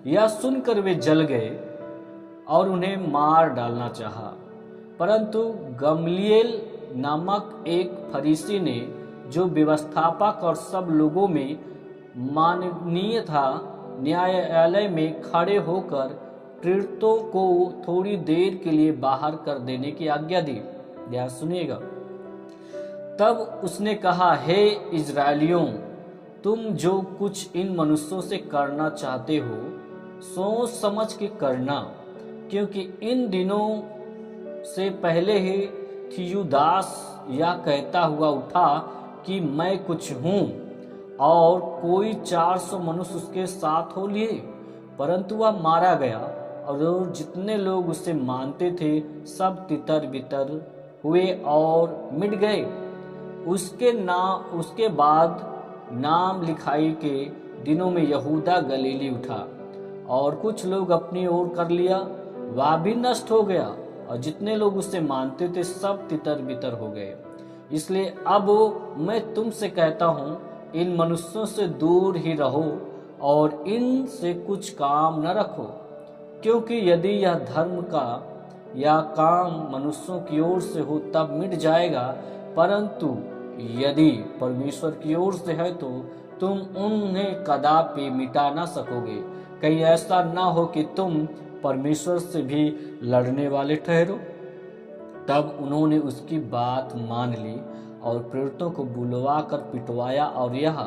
यह सुनकर वे जल गए और उन्हें मार डालना चाहा। परंतु गमलीएल नामक एक फरीसी ने, जो व्यवस्थापक और सब लोगों में माननीय था, न्यायालय में खड़े होकर प्रेरितों को थोड़ी देर के लिए बाहर कर देने की आज्ञा दी। ध्यान सुनिएगा। तब उसने कहा, हे इजराइलियों, तुम जो कुछ इन मनुष्यों से करना चाहते हो, सोच समझ के करना, क्योंकि इन दिनों से पहले ही थियुदास यह कहता हुआ उठा कि मैं कुछ हूँ, और कोई 400 मनुष्य उसके साथ हो लिए, परंतु वह मारा गया और जितने लोग उसे मानते थे सब तितर बितर हुए और मिट गए। उसके बाद नाम लिखाई के दिनों में यहूदा गलीली उठा और कुछ लोग अपनी ओर कर लिया, वह भी नष्ट हो गया, और जितने लोग उसे मानते थे सब तितर बितर हो गए। इसलिए अब मैं तुमसे कहता हूँ, इन मनुष्यों से दूर ही रहो और इनसे कुछ काम न रखो, क्योंकि यदि यह धर्म का या काम मनुष्यों की ओर से हो तब मिट जाएगा, परंतु यदि परमेश्वर की ओर से है तो तुम उन्हें कदापि मिटा ना सकोगे। कहीं ऐसा ना हो कि तुम परमेश्वर से भी लड़ने वाले ठहरो। तब उन्होंने उसकी बात मान ली और प्रेरितों को बुलवा कर पिटवाया और यह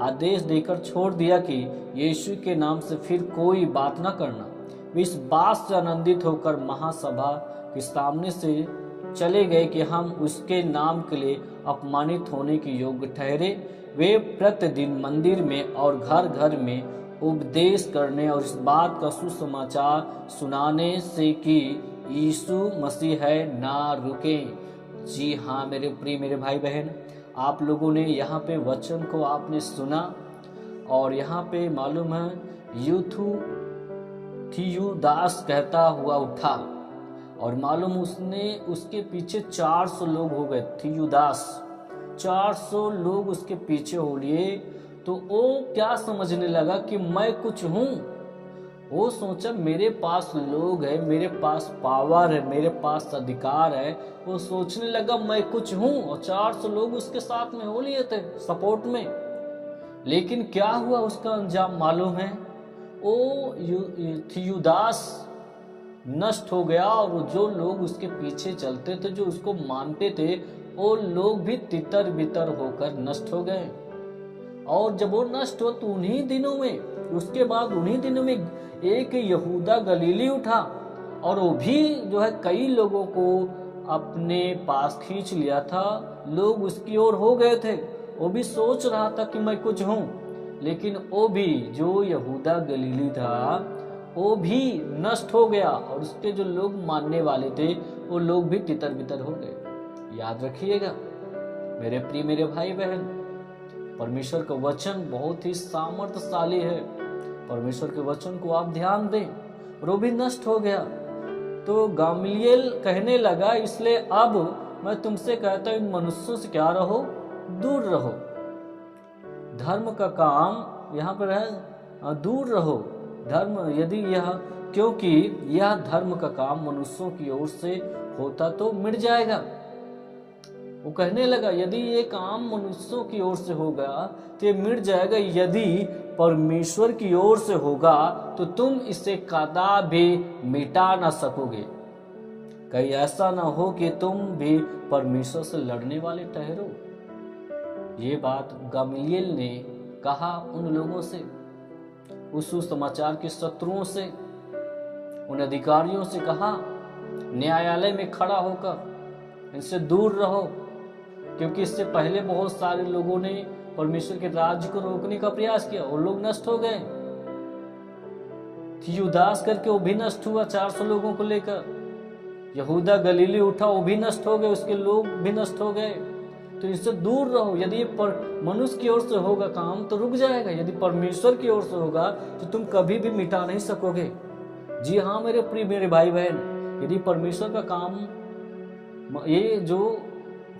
आदेश देकर छोड़ दिया कि यीशु के नाम से फिर कोई बात न करना। वे इस बात से आनंदित होकर महासभा के सामने से चले गए कि हम उसके नाम के लिए अपमानित होने के योग्य ठहरे। वे प्रतिदिन मंदिर में और घर घर में उपदेश करने और इस बात का सुसमाचार सुनाने से कि यीशु मसीह है, ना रुके। जी हाँ मेरे प्रिय मेरे भाई बहन, आप लोगों ने यहाँ पे वचन को आपने सुना और यहाँ पे मालूम है थियुदास कहता हुआ उठा और मालूम उसने उसके पीछे 400 लोग हो गए। थियुदास 400 लोग उसके पीछे हो लिए, तो वो क्या समझने लगा कि मैं कुछ हूँ। वो सोचा मेरे पास लोग है, मेरे पास पावर है, मेरे पास अधिकार है। वो सोचने लगा मैं कुछ हूँ और 400 लोग उसके साथ में हो लिए थे सपोर्ट में। लेकिन क्या हुआ उसका अंजाम मालूम है, वो थियुदास नष्ट हो गया और जो लोग उसके पीछे चलते थे, जो उसको मानते थे, वो लोग भी तितर बितर होकर नष्ट हो गए। और जब वो नष्ट हो तो उन्हीं दिनों में, उसके बाद उन्हीं दिनों में एक यहूदा गलीली उठा और वो भी जो है कई लोगों को अपने पास खींच लिया था। लोग उसकी ओर हो गए थे, वो भी सोच रहा था कि मैं कुछ हूँ, लेकिन वो भी जो यहूदा गलीली था वो भी नष्ट हो गया और उसके जो लोग मानने वाले थे वो लोग भी तितर बितर हो गए। याद रखिएगा मेरे प्रिय मेरे भाई बहन, परमेश्वर का वचन बहुत ही सामर्थ्यशाली है। परमेश्वर के वचन को आप ध्यान दें। वो भी नष्ट हो गया। तो गमलीएल कहने लगा, इसलिए अब मैं तुमसे कहता हूं इन मनुष्यों से क्या रहो, दूर रहो। धर्म का काम यहाँ पर है, दूर रहो। धर्म यदि यह, क्योंकि यह धर्म का काम मनुष्यों की ओर से होता तो मिट जाएगा। वो कहने लगा यदि ये काम मनुष्यों की ओर से होगा तो ये मिट जाएगा, यदि परमेश्वर की ओर से होगा तो तुम इसे कदापि मिटा ना सकोगे। कहीं ऐसा ना हो कि तुम भी परमेश्वर से लड़ने वाले ठहरो। ये बात गमलीएल ने कहा उन लोगों से, उस सुसमाचार के शत्रुओं से, उन अधिकारियों से कहा न्यायालय में खड़ा होकर इनसे दूर रहो, क्योंकि इससे पहले बहुत सारे लोगों ने परमेश्वर के राज्य को रोकने का प्रयास किया और लोग नष्ट हो गए। थियुदास करके वो भी नष्ट हुआ 400 लोगों को लेकर। यहूदा गलीली उठा, वो भी नष्ट हो गए, उसके लोग भी नष्ट हो गए। तो इससे दूर रहो। यदि मनुष्य की ओर से होगा काम तो रुक जाएगा, यदि परमेश्वर की ओर से होगा तो तुम कभी भी मिटा नहीं सकोगे। जी हाँ मेरे प्रिय मेरे भाई बहन, यदि परमेश्वर का काम ये जो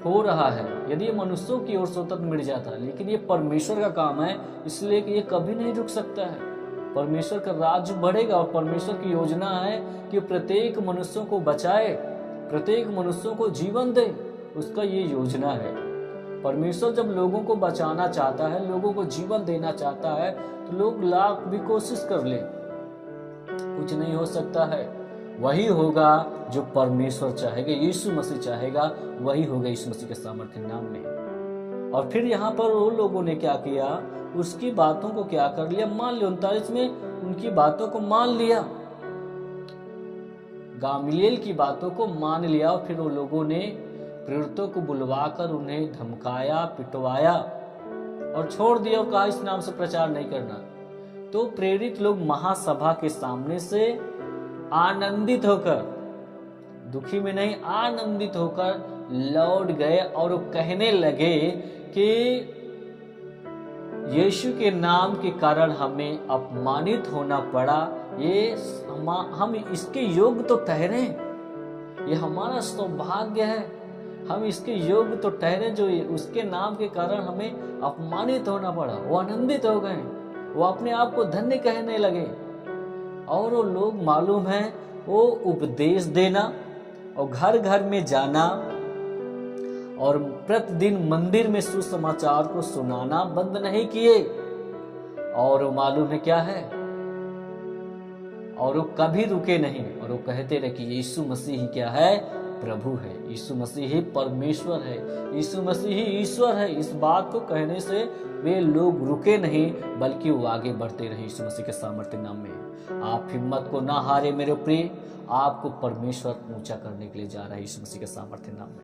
हो रहा है, यदि ये मनुष्यों की ओर से होता तो मिट जाता, लेकिन ये परमेश्वर का काम है, इसलिए कि ये कभी नहीं रुक सकता है। परमेश्वर का राज्य बढ़ेगा। और परमेश्वर की योजना है कि प्रत्येक मनुष्यों को बचाए, प्रत्येक मनुष्यों को जीवन दे, उसका ये योजना है। परमेश्वर जब लोगों को बचाना चाहता है, लोगों को जीवन देना चाहता है, तो लोग लाख भी कोशिश कर ले, कुछ नहीं हो सकता है। वही होगा जो परमेश्वर चाहेगा, यीशु मसीह चाहेगा, वही होगा यीशु मसीह के सामर्थ्य नाम में। और फिर यहाँ पर वो लोगों ने क्या किया, उसकी बातों को क्या कर लिया, मान लिया। 39 में उनकी बातों को मान लिया, गामलीएल की बातों को मान लिया। और फिर वो लोगों ने प्रेरितों को बुलवाकर उन्हें धमकाया, पिटवाया और छोड़ दिया और कहा इस नाम से प्रचार नहीं करना। तो प्रेरित लोग महासभा के सामने से आनंदित होकर, दुखी में नहीं, आनंदित होकर लौट गए और वो कहने लगे कि यीशु के नाम के कारण हमें अपमानित होना पड़ा, ये हम इसके योग्य तो ठहरे, ये हमारा सौभाग्य है, हम इसके योग्य तो ठहरे जो उसके नाम के कारण हमें अपमानित होना पड़ा। वो आनंदित हो गए, वो अपने आप को धन्य कहने लगे। और वो लोग मालूम है, वो उपदेश देना और घर घर में जाना और प्रतिदिन मंदिर में सुसमाचार को सुनाना बंद नहीं किए। और वो मालूम है क्या है, और वो कभी रुके नहीं, और वो कहते रहे कि यीशु मसीह ही क्या है, प्रभु है, यीशु मसीह ही परमेश्वर है, यीशु मसीह ही ईश्वर है। इस बात को कहने से वे लोग रुके नहीं, बल्कि वो आगे बढ़ते रहे यीशु मसीह के सामर्थ्य नाम में। आप हिम्मत को ना हारे मेरे प्रिय, आपको परमेश्वर ऊंचा करने के लिए जा रहा है यीशु मसीह के सामर्थ्य नाम में।